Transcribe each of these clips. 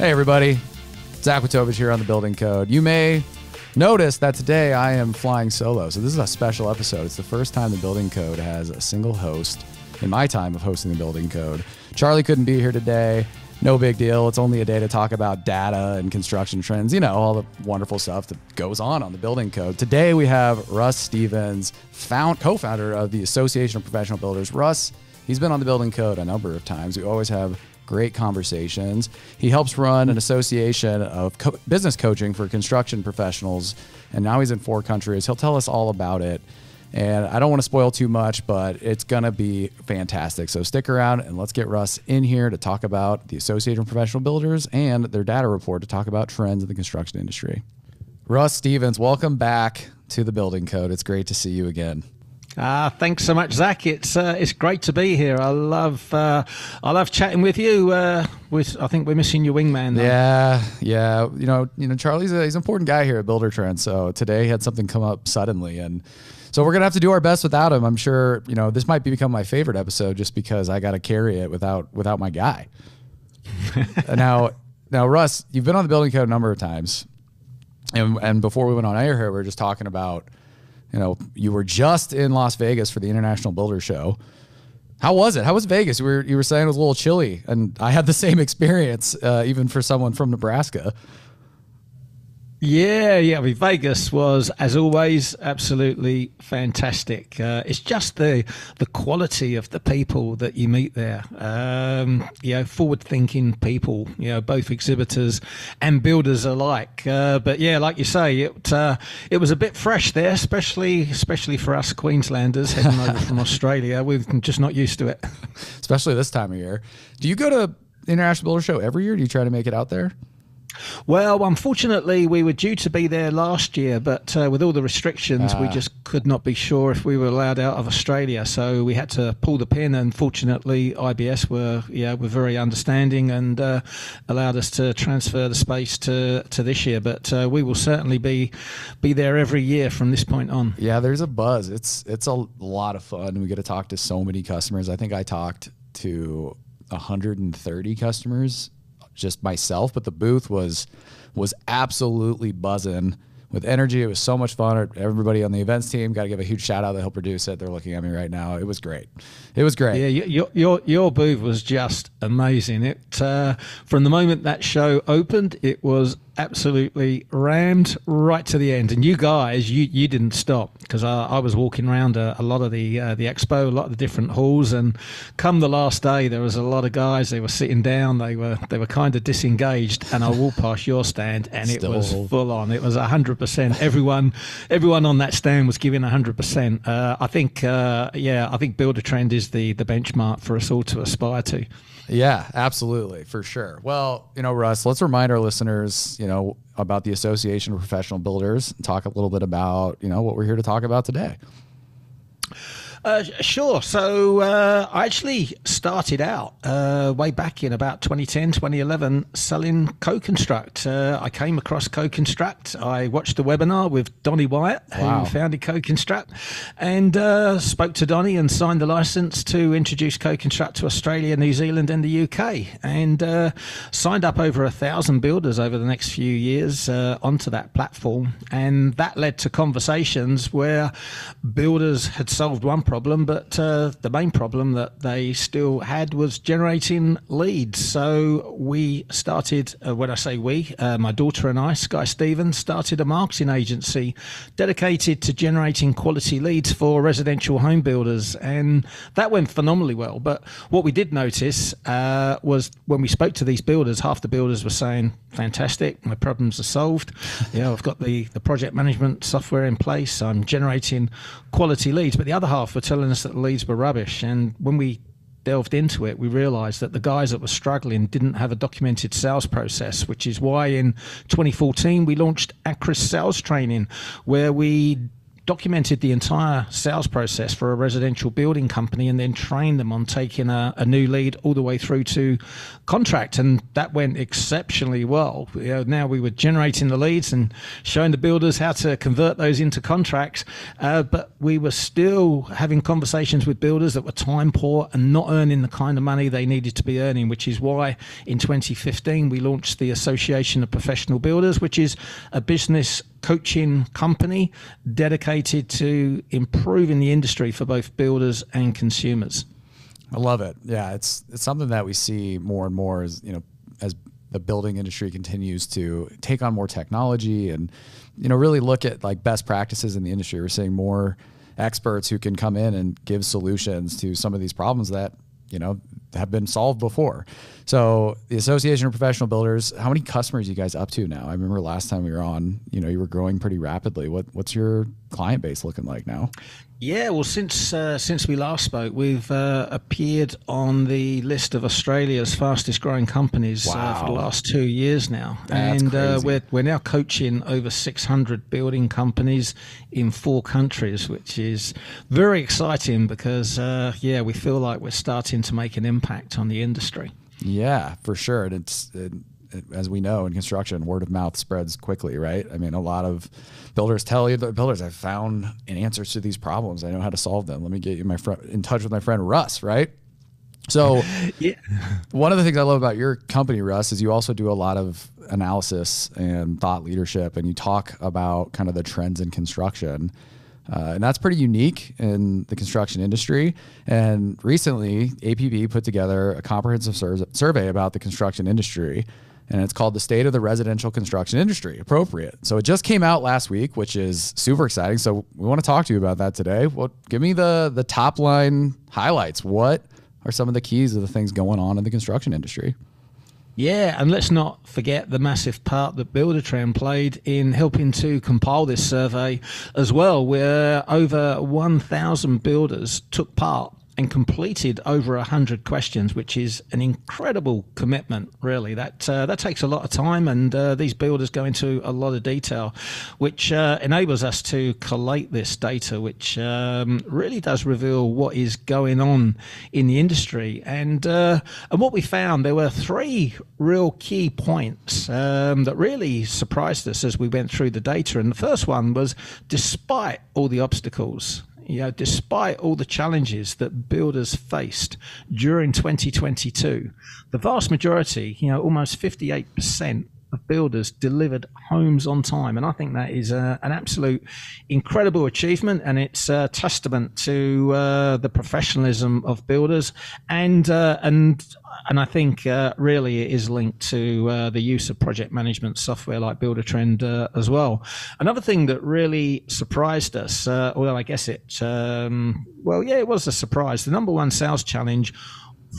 Hey everybody, Zach Witovich here on the Building Code. You may notice that today I am flying solo, so this is a special episode. It's the first time the Building Code has a single host in my time of hosting the Building Code. Charlie couldn't be here today. No big deal. It's only a day to talk about data and construction trends, you know, all the wonderful stuff that goes on the Building Code. Today we have Russ Stephens, co-founder of the Association of Professional Builders. Russ, he's been on the Building Code a number of times. We always have great conversations. He helps run an association of business coaching for construction professionals, and now he's in 4 countries. He'll tell us all about it. And I don't want to spoil too much, but it's going to be fantastic. So stick around and let's get Russ in here to talk about the Association of Professional Builders and their data report to talk about trends in the construction industry. Russ Stephens, welcome back to the Building Code. It's great to see you again. Thanks so much, Zach. It's great to be here. I love chatting with you. I think we're missing your wingman, though. Yeah. You know, Charlie's he's an important guy here at Buildertrend. So today he had something come up suddenly, and so we're gonna have to do our best without him. I'm sure. You know, this might become my favorite episode just because I got to carry it without my guy. now, Russ, you've been on the Building Code a number of times, and before we went on air here, we were just talking about. You know, you were just in Las Vegas for the International Builder Show. How was it? How was Vegas? You were saying it was a little chilly, and I had the same experience, even for someone from Nebraska. Yeah. I mean, Vegas was, as always, absolutely fantastic. It's just the quality of the people that you meet there. Forward-thinking people. Both exhibitors and builders alike. But yeah, like you say, it was a bit fresh there, especially for us Queenslanders heading over from Australia. We're just not used to it, especially this time of year. Do you go to the International Builder Show every year? Do you try to make it out there? Well, unfortunately, we were due to be there last year, but with all the restrictions, we just could not be sure if we were allowed out of Australia. So we had to pull the pin, and fortunately, IBS were very understanding and allowed us to transfer the space to this year. But we will certainly be there every year from this point on. Yeah, there's a buzz. It's a lot of fun. We get to talk to so many customers. I think I talked to 130 customers. Just myself, but the booth was absolutely buzzing with energy. It was so much fun. Everybody on the events team, got to give a huge shout out that helped produce it. They're looking at me right now. It was great. It was great. Yeah, your booth was just amazing. It from the moment that show opened, it was absolutely rammed right to the end. And you guys, you didn't stop, because I was walking around a lot of the expo, a lot of the different halls, and come the last day, there was a lot of guys. They were sitting down. They were kind of disengaged. And I walked past your stand, and it was full on. It was 100%. Everyone on that stand was giving 100%. I think Buildertrend is the benchmark for us all to aspire to. Yeah, absolutely, for sure. Well, Russ, let's remind our listeners, about the Association of Professional Builders and talk a little bit about, what we're here to talk about today. Sure. So I actually started out way back in about 2010, 2011 selling Co-Construct. I came across Co-Construct. I watched the webinar with Donnie Wyatt, who founded Co-Construct, and spoke to Donnie and signed the license to introduce Co-Construct to Australia, New Zealand and the UK, and signed up over 1,000 builders over the next few years onto that platform. And that led to conversations where builders had solved one problem, but the main problem that they still had was generating leads. So we started, when I say we, my daughter and I, Sky Stevens, started a marketing agency dedicated to generating quality leads for residential home builders, and that went phenomenally well. But what we did notice was when we spoke to these builders, half the builders were saying, fantastic, my problems are solved. I've got the project management software in place, I'm generating quality leads. But the other half were telling us that the leads were rubbish. And when we delved into it, we realized that the guys that were struggling didn't have a documented sales process, which is why in 2014 we launched Acris Sales Training, where we documented the entire sales process for a residential building company and then trained them on taking a new lead all the way through to contract. And that went exceptionally well. Now we were generating the leads and showing the builders how to convert those into contracts. But we were still having conversations with builders that were time poor and not earning the kind of money they needed to be earning, which is why in 2015 we launched the Association of Professional Builders, which is a business coaching company dedicated to improving the industry for both builders and consumers. I love it. Yeah, it's something that we see more and more as, as the building industry continues to take on more technology and, really look at like best practices in the industry. We're seeing more experts who can come in and give solutions to some of these problems that, have been solved before. So the Association of Professional Builders, how many customers are you guys up to now? I remember last time we were on, you were growing pretty rapidly. What's your client base looking like now? Yeah, well, since we last spoke, we've appeared on the list of Australia's fastest growing companies for the last 2 years now. That's crazy. We're now coaching over 600 building companies in 4 countries, which is very exciting because, we feel like we're starting to make an impact on the industry. Yeah, for sure. And as we know in construction, word of mouth spreads quickly, right? I mean, a lot of builders tell you, the builders, I've found answers to these problems. I know how to solve them. Let me get you in touch with my friend Russ, right? So yeah. One of the things I love about your company, Russ, is you also do a lot of analysis and thought leadership, and you talk about kind of the trends in construction. And that's pretty unique in the construction industry. And recently, APB put together a comprehensive survey about the construction industry, and it's called The State of the Residential Construction Industry, appropriate. So it just came out last week, which is super exciting. So we want to talk to you about that today. Well, give me the top line highlights. What are some of the keys of the things going on in the construction industry? Yeah, and let's not forget the massive part that Buildertrend played in helping to compile this survey as well, where over 1,000 builders took part and completed over 100 questions, which is an incredible commitment, really. That takes a lot of time, and these builders go into a lot of detail, which enables us to collate this data, which really does reveal what is going on in the industry. And what we found, there were 3 real key points that really surprised us as we went through the data. And the first one was, despite all the obstacles, despite all the challenges that builders faced during 2022, the vast majority, almost 58% of builders delivered homes on time. And I think that is an absolute incredible achievement, and it's a testament to the professionalism of builders and I think really it is linked to the use of project management software like Buildertrend as well. Another thing that really surprised us, although I guess it was a surprise, the number one sales challenge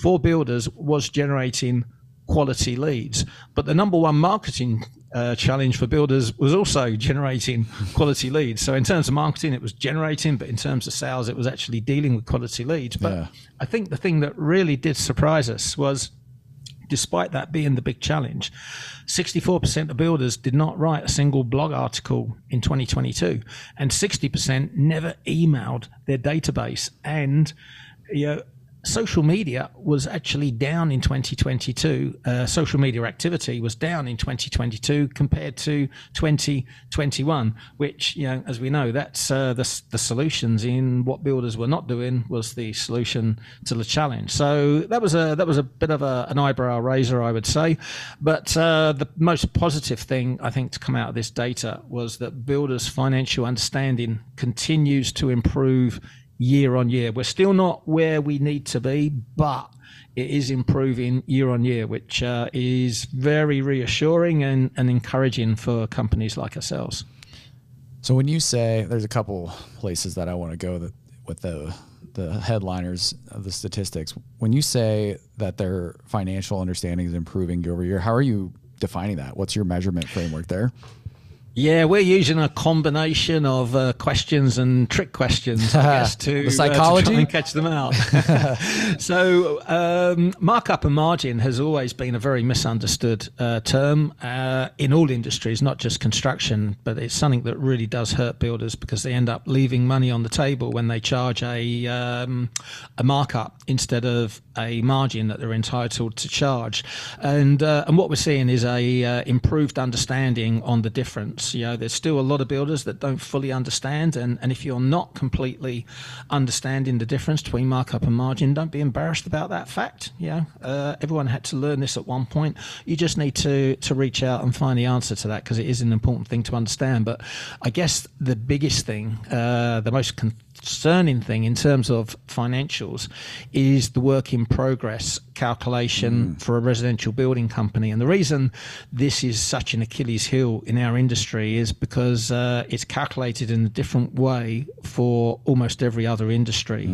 for builders was generating quality leads. But the number one marketing challenge for builders was also generating quality leads. So in terms of marketing, it was generating, but in terms of sales, it was actually dealing with quality leads. But I think the thing that really did surprise us was, despite that being the big challenge, 64% of builders did not write a single blog article in 2022, and 60% never emailed their database. And social media was actually down in 2022. Social media activity was down in 2022 compared to 2021, which, as we know, that's the solutions in what builders were not doing was the solution to the challenge. So that was a bit of an eyebrow raiser, I would say. But the most positive thing, I think, to come out of this data was that builders' financial understanding continues to improve year on year. We're still not where we need to be, but it is improving year on year, which is very reassuring and encouraging for companies like ourselves. So when you say, there's a couple places that I want to go with the headliners of the statistics. When you say that their financial understanding is improving year over year, how are you defining that? What's your measurement framework there? Yeah, we're using a combination of questions and trick questions, I guess, The psychology? to try and catch them out. So, markup and margin has always been a very misunderstood term in all industries, not just construction, but it's something that really does hurt builders because they end up leaving money on the table when they charge a markup instead of a margin that they're entitled to charge. And what we're seeing is a improved understanding on the difference. You know, there's still a lot of builders that don't fully understand, and if you're not completely understanding the difference between markup and margin, don't be embarrassed about that fact. You know, everyone had to learn this at one point. You just need to reach out and find the answer to that because it is an important thing to understand. But I guess the biggest thing, the most concerning thing in terms of financials is the work in progress calculation for a residential building company. And the reason this is such an Achilles heel in our industry is because it's calculated in a different way for almost every other industry,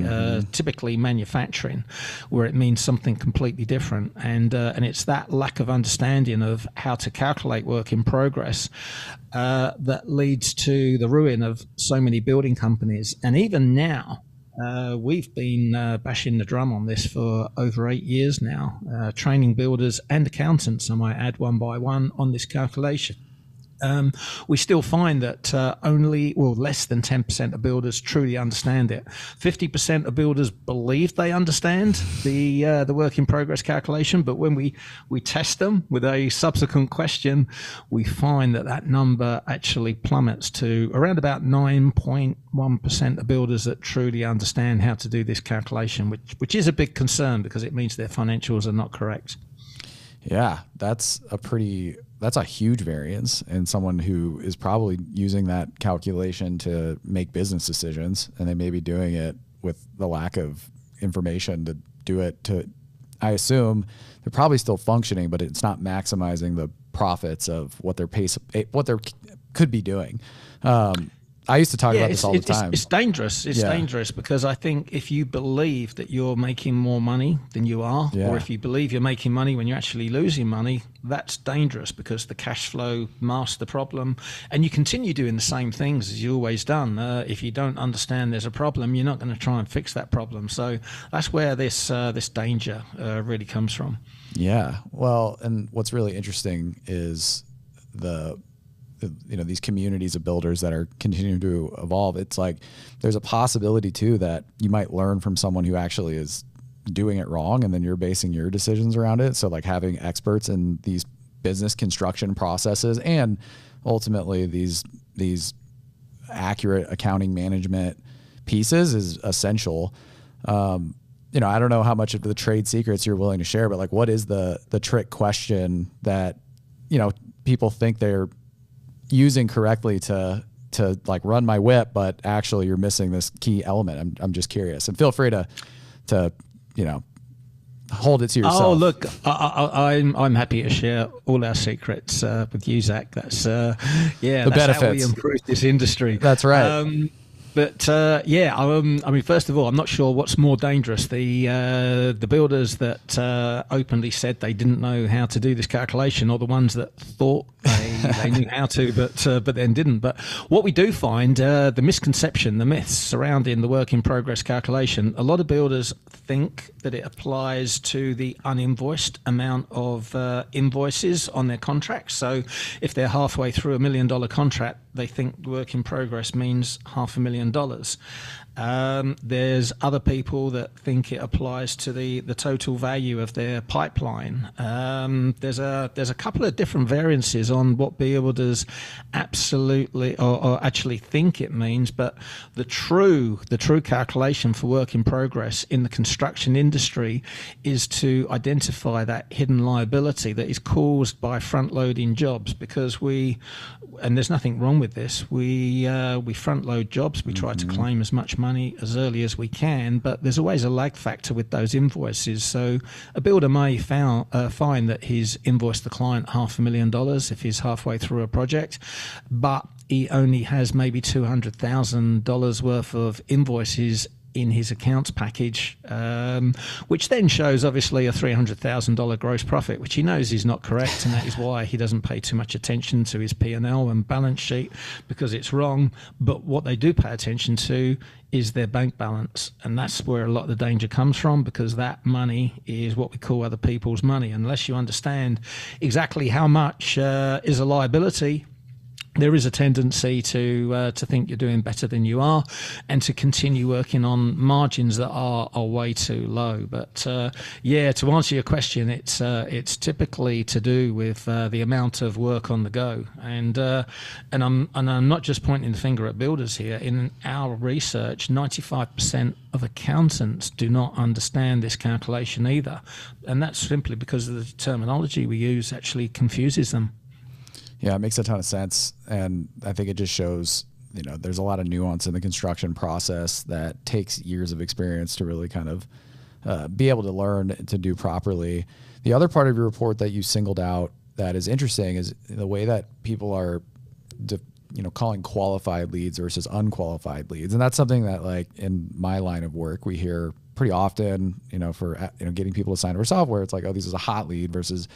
typically manufacturing, where it means something completely different. And it's that lack of understanding of how to calculate work in progress that leads to the ruin of so many building companies. And even now, we've been bashing the drum on this for over 8 years now, training builders and accountants, I might add, one by one on this calculation. We still find that less than 10% of builders truly understand it. 50% of builders believe they understand the work in progress calculation, but when we test them with a subsequent question, we find that number actually plummets to around about 9.1% of builders that truly understand how to do this calculation, which is a big concern because it means their financials are not correct. Yeah, that's a huge variance in someone who is probably using that calculation to make business decisions, and they may be doing it with the lack of information to do it to, I assume they're probably still functioning, but it's not maximizing the profits of what they could be doing. I used to talk about this all the time. It's dangerous. It's dangerous because I think if you believe that you're making more money than you are, or if you believe you're making money when you're actually losing money, that's dangerous because the cash flow masks the problem, and you continue doing the same things as you always done. If you don't understand there's a problem, you're not going to try and fix that problem. So that's where this danger really comes from. Yeah. Well, and what's really interesting is these communities of builders that are continuing to evolve. It's like there's a possibility too that you might learn from someone who actually is doing it wrong, and then you're basing your decisions around it. So like having experts in these business construction processes and ultimately these accurate accounting management pieces is essential. I don't know how much of the trade secrets you're willing to share, but like what is the trick question that people think they're using correctly to like run my whip, but actually you're missing this key element. I'm just curious, and feel free to hold it to yourself. Oh, look, I'm happy to share all our secrets with you, Zach. That's the benefits. How we improve this industry. That's right. But I mean, first of all, I'm not sure what's more dangerous: the builders that openly said they didn't know how to do this calculation, or the ones that thought they knew how to, but then didn't. But what we do find, the misconception, the myths surrounding the work in progress calculation, a lot of builders think that it applies to the uninvoiced amount of invoices on their contracts. So if they're halfway through $1 million contract, they think work in progress means $500,000. There's other people that think it applies to the total value of their pipeline. There's a couple of different variances on what builders absolutely or actually think it means, but the true calculation for work in progress in the construction industry is to identify that hidden liability that is caused by front loading jobs, because and there's nothing wrong with this, we front load jobs, we try to claim as much money as early as we can, but there's always a lag factor with those invoices. So a builder may find that he's invoiced the client $500,000 if he's halfway through a project, but he only has maybe $200,000 worth of invoices in his accounts package, which then shows obviously a $300,000 gross profit, which he knows is not correct, and that is why he doesn't pay too much attention to his P&L and balance sheet, because it's wrong. But what they do pay attention to is their bank balance, and that's where a lot of the danger comes from, because that money is what we call other people's money. Unless you understand exactly how much is a liability, there is a tendency to think you're doing better than you are, and to continue working on margins that are way too low. But yeah, to answer your question, it's typically to do with the amount of work on the go, and I'm not just pointing the finger at builders here. In our research, 95% of accountants do not understand this calculation either, and that's simply because of the terminology we use actually confuses them. Yeah, it makes a ton of sense. And I think it just shows, you know, there's a lot of nuance in the construction process that takes years of experience to really kind of be able to learn to do properly. The other part of your report that you singled out that is interesting is the way that people are, calling qualified leads versus unqualified leads. And that's something that, like, in my line of work, we hear pretty often, for getting people to sign up for software. It's like, oh, this is a hot lead versus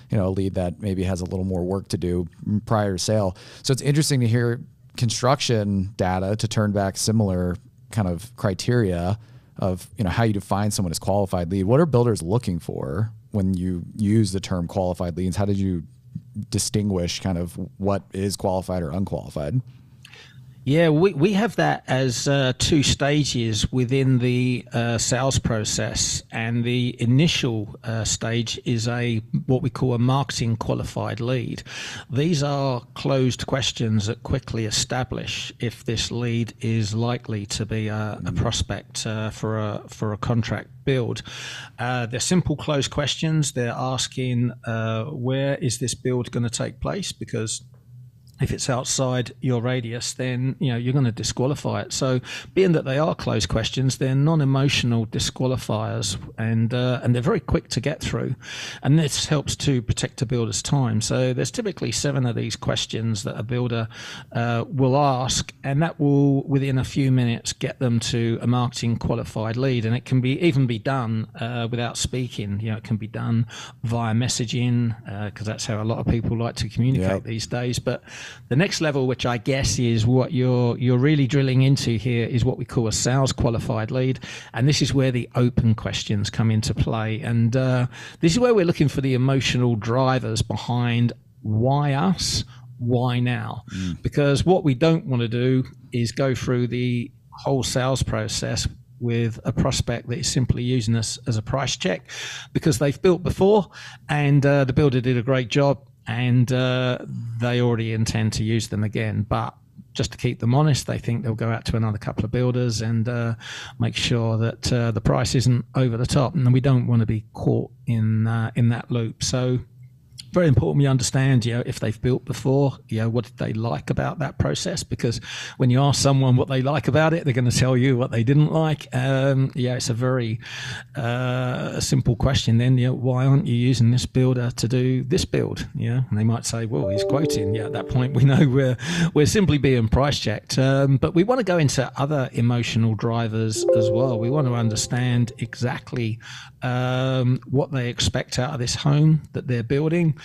a lead that maybe has a little more work to do prior to sale. So it's interesting to hear construction data to turn back similar kind of criteria of, how you define someone as qualified lead. What are builders looking for when you use the term qualified leads? How did you distinguish kind of what is qualified or unqualified? Yeah, we have that as two stages within the sales process, and the initial stage is what we call a marketing qualified lead. These are closed questions that quickly establish if this lead is likely to be a prospect for a contract build. They're simple closed questions. They're asking where is this build going to take place, because if it's outside your radius, then you're going to disqualify it. So, being that they are closed questions, they're non-emotional disqualifiers, and they're very quick to get through. And this helps to protect a builder's time. So, there's typically 7 of these questions that a builder will ask, and that will, within a few minutes, get them to a marketing qualified lead. And it can even be done without speaking. It can be done via messaging, because that's how a lot of people like to communicate these days. But the next level, which I guess is what you're really drilling into here, is what we call a sales qualified lead. And this is where the open questions come into play. And this is where we're looking for the emotional drivers behind why us, why now? Because what we don't want to do is go through the whole sales process with a prospect that is simply using us as a price check because they've built before and the builder did a great job, and they already intend to use them again. But just to keep them honest, they think they'll go out to another couple of builders and make sure that the price isn't over the top. And we don't want to be caught in that loop. So very important we understand, if they've built before, what did they like about that process? Because when you ask someone what they like about it, they're going to tell you what they didn't like. It's a very simple question then. Why aren't you using this builder to do this build? And they might say, well, he's quoting. At that point we know we're simply being price checked. But we want to go into other emotional drivers as well. We want to understand exactly what they expect out of this home that they're building,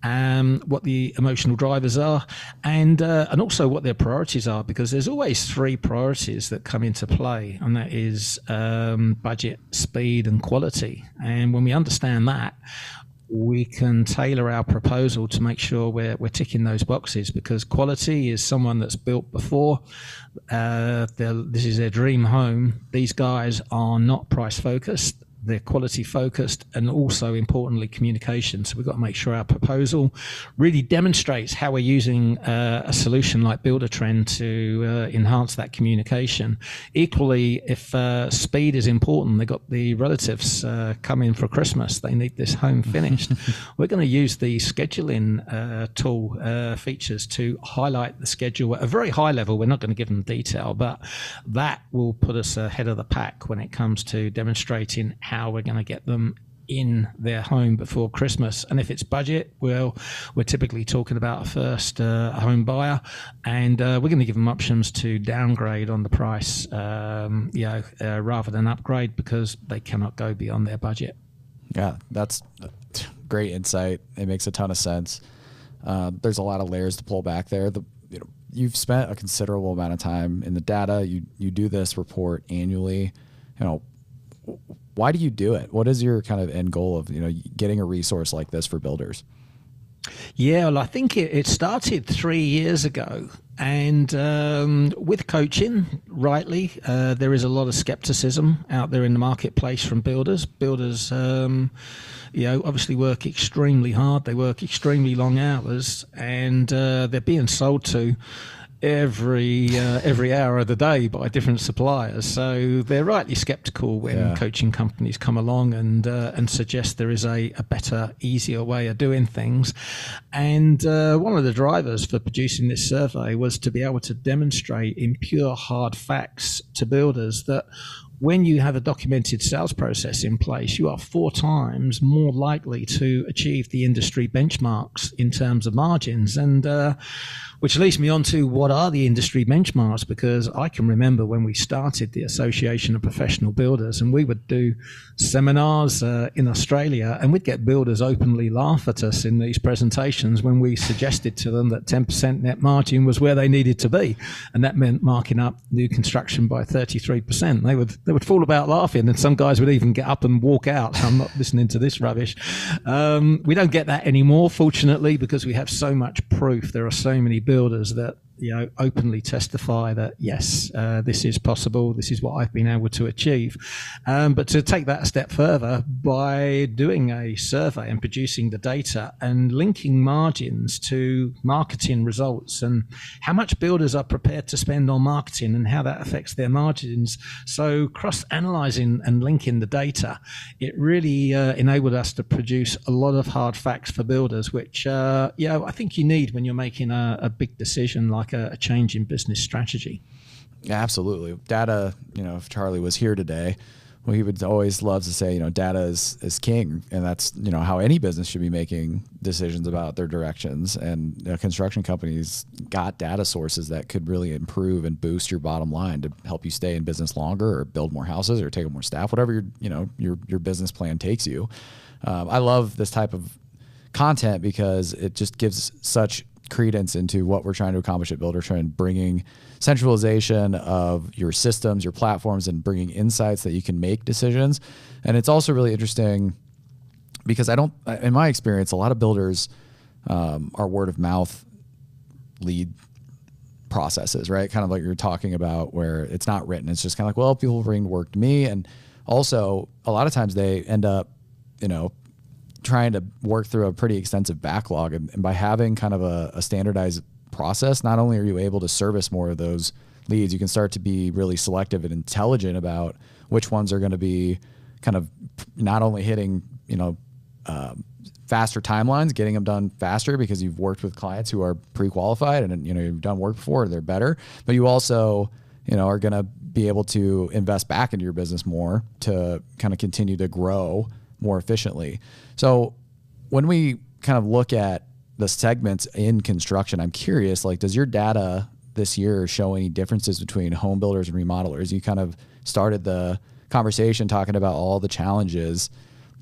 what the emotional drivers are, and also what their priorities are, because there's always 3 priorities that come into play, and that is budget, speed, and quality. And when we understand that, we can tailor our proposal to make sure we're ticking those boxes, because quality is someone that's built before. This is their dream home. These guys are not price focused. They're quality focused, and also importantly communication. So we've got to make sure our proposal really demonstrates how we're using a solution like Buildertrend to enhance that communication. Equally, if speed is important, they've got the relatives coming for Christmas, they need this home finished. We're going to use the scheduling tool features to highlight the schedule at a very high level. We're not going to give them detail, but that will put us ahead of the pack when it comes to demonstrating how we're going to get them in their home before Christmas. And if it's budget, well, we're typically talking about a first home buyer, and we're going to give them options to downgrade on the price, rather than upgrade, because they cannot go beyond their budget. Yeah, that's great insight. It makes a ton of sense. There's a lot of layers to pull back there. You've spent a considerable amount of time in the data. You do this report annually. Why do you do it? What is your kind of end goal of getting a resource like this for builders? Yeah, well, I think it started 3 years ago, and with coaching, rightly, there is a lot of skepticism out there in the marketplace from builders. Builders, obviously work extremely hard. They work extremely long hours, and they're being sold to every hour of the day by different suppliers. So they're rightly skeptical when coaching companies come along and suggest there is a better, easier way of doing things. And one of the drivers for producing this survey was to be able to demonstrate in pure hard facts to builders that when you have a documented sales process in place, you are 4 times more likely to achieve the industry benchmarks in terms of margins. And which leads me on to what are the industry benchmarks, because I can remember when we started the Association of Professional Builders, and we would do seminars in Australia, and we'd get builders openly laugh at us in these presentations when we suggested to them that 10% net margin was where they needed to be, and that meant marking up new construction by 33%. They would fall about laughing, and some guys would even get up and walk out. I'm not listening to this rubbish. We don't get that anymore, fortunately, because we have so much proof. There are so many builders that openly testify that yes, this is possible, this is what I've been able to achieve. But to take that a step further, by doing a survey and producing the data and linking margins to marketing results and how much builders are prepared to spend on marketing and how that affects their margins, so cross-analyzing and linking the data, it really enabled us to produce a lot of hard facts for builders, which I think you need when you're making a big decision like a change in business strategy. Yeah, absolutely. Data, if Charlie was here today, well, he would always love to say, data is king. And that's, how any business should be making decisions about their directions. And construction companies got data sources that could really improve and boost your bottom line to help you stay in business longer or build more houses or take on more staff, whatever your business plan takes you. I love this type of content because it just gives such credence into what we're trying to accomplish at Buildertrend, bringing centralization of your systems, your platforms, and bringing insights that you can make decisions. And it's also really interesting because in my experience, a lot of builders are word of mouth lead processes, right? Kind of like you're talking about, where it's not written. It's just kind of like, well, people bring work to me. And also a lot of times they end up, trying to work through a pretty extensive backlog. And by having kind of a standardized process, not only are you able to service more of those leads, you can start to be really selective and intelligent about which ones are going to be kind of not only hitting, faster timelines, getting them done faster because you've worked with clients who are pre-qualified and, you've done work before, they're better, but you also, are going to be able to invest back into your business more to kind of continue to grow more efficiently. So when we kind of look at the segments in construction, I'm curious, does your data this year show any differences between home builders and remodelers? You kind of started the conversation talking about all the challenges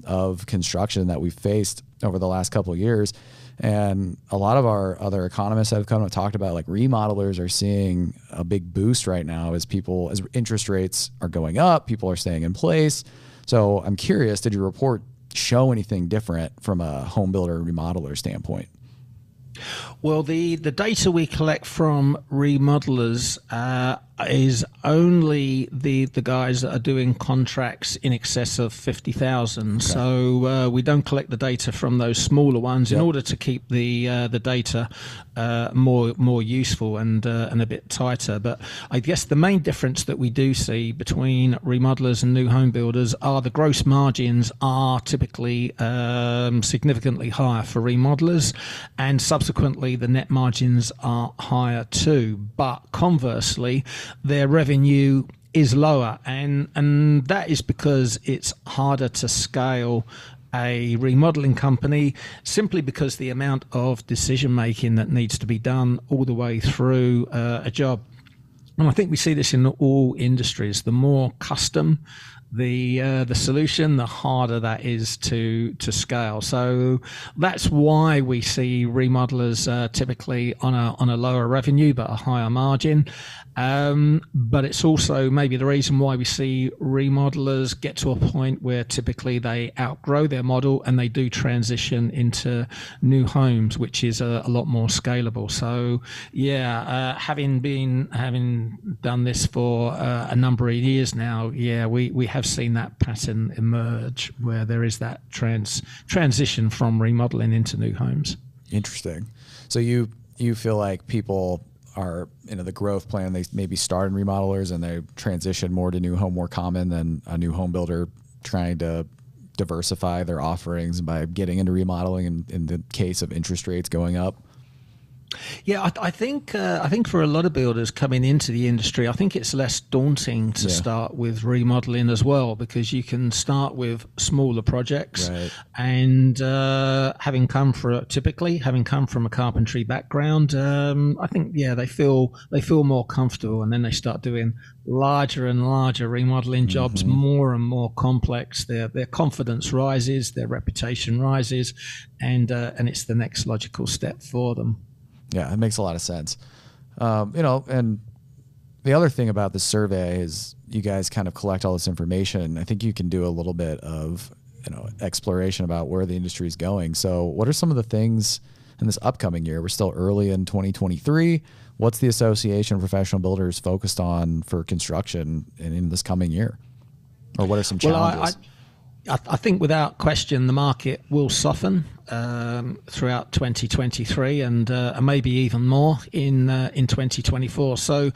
of construction that we've faced over the last couple of years. And a lot of our other economists have come and talked about remodelers are seeing a big boost right now as interest rates are going up, people are staying in place. So I'm curious, did your report show anything different from a home builder remodeler standpoint? Well, the data we collect from remodelers is only the guys that are doing contracts in excess of 50,000. Okay. So we don't collect the data from those smaller ones in order to keep the data more useful and a bit tighter. But I guess the main difference that we do see between remodelers and new home builders are the gross margins are typically significantly higher for remodelers, and subsequently the net margins are higher too. But conversely, their revenue is lower, and that is because it's harder to scale a remodeling company simply because the amount of decision making that needs to be done all the way through a job. And I think we see this in all industries. The more custom the solution, the harder that is to scale. So that's why we see remodelers typically on a lower revenue but a higher margin. But it's also maybe the reason why we see remodelers get to a point where typically they outgrow their model and they do transition into new homes, which is a lot more scalable. So yeah, having done this for a number of years now, yeah, we have seen that pattern emerge where there is that transition from remodeling into new homes. Interesting. So you feel like people are, the growth plan, they maybe start in remodelers and they transition more to new home more common than a new home builder trying to diversify their offerings by getting into remodeling in the case of interest rates going up? Yeah, I think for a lot of builders coming into the industry, I think it's less daunting to start with remodeling as well, because you can start with smaller projects, right. And having come from a carpentry background, I think they feel more comfortable, and then they start doing larger and larger remodeling jobs, more and more complex. Their confidence rises, their reputation rises, and it's the next logical step for them. Yeah, it makes a lot of sense. And the other thing about the survey is you guys kind of collect all this information. I think you can do a little bit of, exploration about where the industry is going. So what are some of the things in this upcoming year? We're still early in 2023. What's the Association of Professional Builders focused on for construction in this coming year? Or what are some challenges? I think without question the market will soften throughout 2023 and maybe even more in 2024. So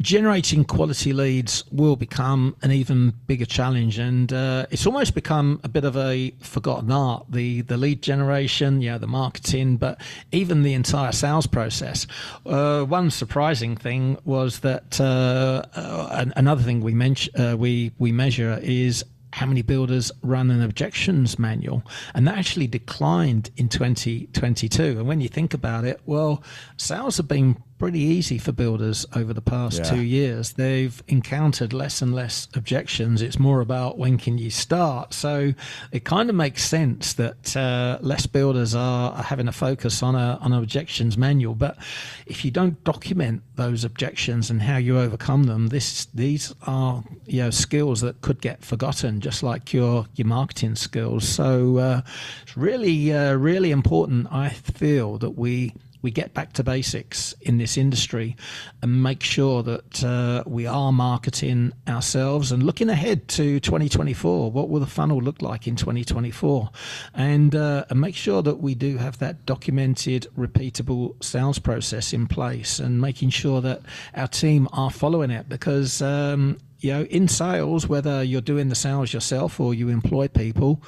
generating quality leads will become an even bigger challenge, and it's almost become a bit of a forgotten art, the lead generation, the marketing, but even the entire sales process. One surprising thing was that another thing we measure is how many builders run an objections manual, and that actually declined in 2022. And when you think about it, well, sales have been pretty easy for builders over the past 2 years. They've encountered less and less objections. It's more about when can you start. So it kind of makes sense that less builders are having a focus on an objections manual. But if you don't document those objections and how you overcome them, these are skills that could get forgotten, just like your marketing skills. So it's really important, I feel, that we get back to basics in this industry and make sure that we are marketing ourselves and looking ahead to 2024. What will the funnel look like in 2024? And make sure that we do have that documented, repeatable sales process in place, and making sure that our team are following it, because in sales, whether you're doing the sales yourself or you employ people,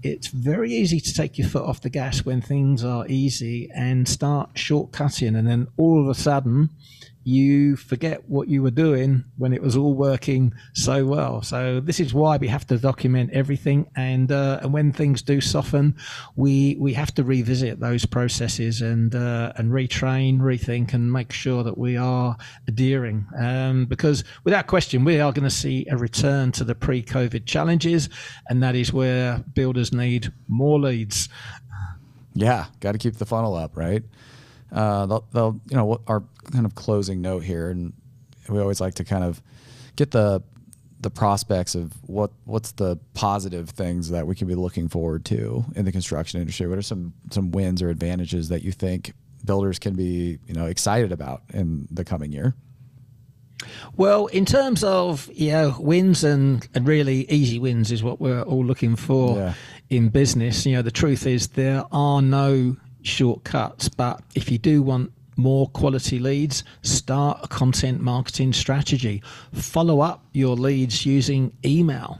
it's very easy to take your foot off the gas when things are easy and start shortcutting, and then all of a sudden you forget what you were doing when it was all working so well. So this is why we have to document everything, and when things do soften, we have to revisit those processes and retrain, rethink, and make sure that we are adhering. Because without question, we are going to see a return to the pre-COVID challenges, and that is where builders need more leads. Yeah, got to keep the funnel up, right? They'll our kind of closing note here, and we always like to kind of get the prospects of what's the positive things that we can be looking forward to in the construction industry. What are some wins or advantages that you think builders can be excited about in the coming year? Well, in terms of wins and really easy wins is what we're all looking for in business. The truth is there are no shortcuts, but if you do want more quality leads, start a content marketing strategy. Follow up your leads using email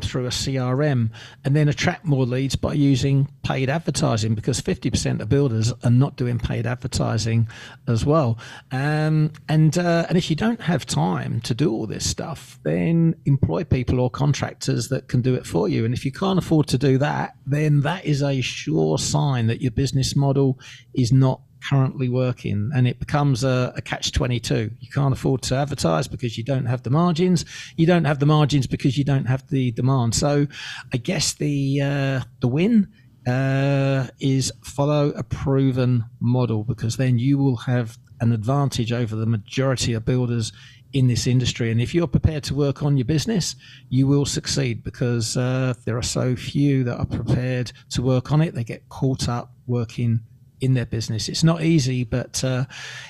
through a CRM, and then attract more leads by using paid advertising, because 50% of builders are not doing paid advertising as well. And if you don't have time to do all this stuff, then employ people or contractors that can do it for you. And if you can't afford to do that, then that is a sure sign that your business model is not currently working, and it becomes a catch-22. You can't afford to advertise because you don't have the margins. You don't have the margins because you don't have the demand. So I guess the win is follow a proven model, because then you will have an advantage over the majority of builders in this industry. And if you're prepared to work on your business, you will succeed, because there are so few that are prepared to work on it. They get caught up working in their business. It's not easy, but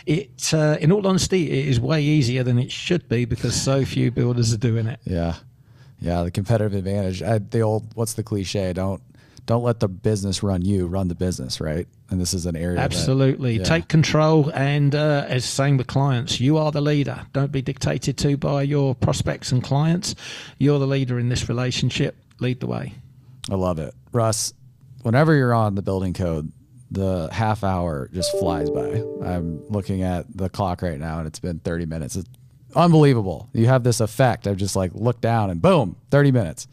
in all honesty, it is way easier than it should be, because so few builders are doing it. Yeah. The competitive advantage. The old, what's the cliche? Don't let the business run you, run the business, right? And this is an area absolutely take control. And as same with clients, you are the leader. Don't be dictated to by your prospects and clients. You're the leader in this relationship. Lead the way. I love it. Russ, whenever you're on the Building Code, the half hour just flies by. I'm looking at the clock right now and it's been 30 minutes. It's unbelievable. You have this effect. I've just like looked down and boom, 30 minutes.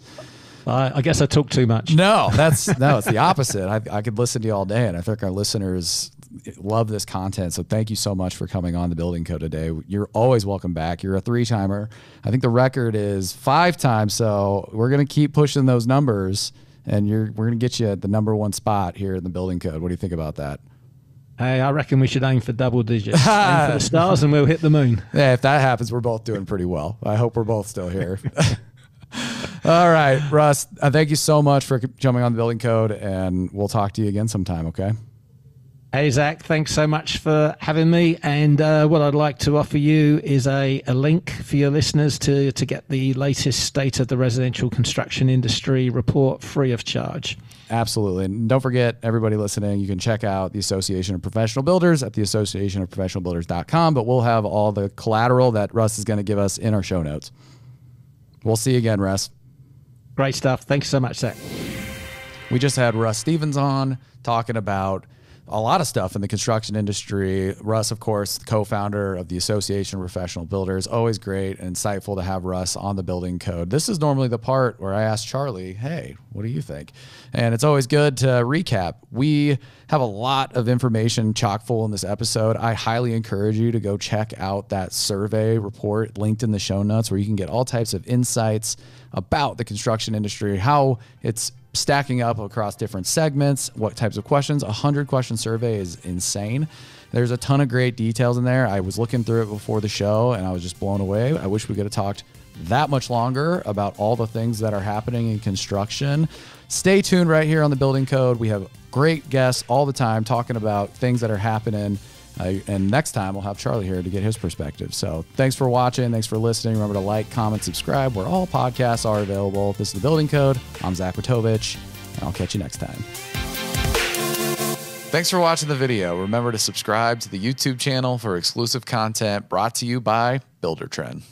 I guess I talk too much. No, it's the opposite. I could listen to you all day, and I think our listeners love this content. So thank you so much for coming on the Building Code today. You're always welcome back. You're a 3-timer. I think the record is 5 times. So we're going to keep pushing those numbers, and we're going to get you at the #1 spot here in the Building Code. What do you think about that? Hey, I reckon we should aim for double digits. Aim for the stars and we'll hit the moon. Yeah, if that happens, we're both doing pretty well. I hope we're both still here. All right, Russ, thank you so much for jumping on the Building Code, and we'll talk to you again sometime, okay? Hey, Zach, thanks so much for having me. And what I'd like to offer you is a link for your listeners to get the latest State of the Residential Construction Industry report free of charge. Absolutely. And don't forget, everybody listening, you can check out the Association of Professional Builders at the associationofprofessionalbuilders.com, but we'll have all the collateral that Russ is going to give us in our show notes. We'll see you again, Russ. Great stuff. Thanks so much, Zach. We just had Russ Stephens on talking about a lot of stuff in the construction industry. Russ, of course, the co-founder of the Association of Professional Builders. Always great and insightful to have Russ on the Building Code. This is normally the part where I ask Charlie, hey, what do you think? And it's always good to recap. We have a lot of information chock full in this episode. I highly encourage you to go check out that survey report linked in the show notes, where you can get all types of insights about the construction industry, how it's stacking up across different segments, what types of questions. 100-question survey is insane. There's a ton of great details in there. I was looking through it before the show and I was just blown away. I wish we could have talked that much longer about all the things that are happening in construction. Stay tuned right here on the Building Code. We have great guests all the time talking about things that are happening. And next time we'll have Charlie here to get his perspective. So thanks for watching. Thanks for listening. Remember to like, comment, subscribe where all podcasts are available. This is the Building Code. I'm Zach Witovich, and I'll catch you next time. Thanks for watching the video. Remember to subscribe to the YouTube channel for exclusive content brought to you by Buildertrend.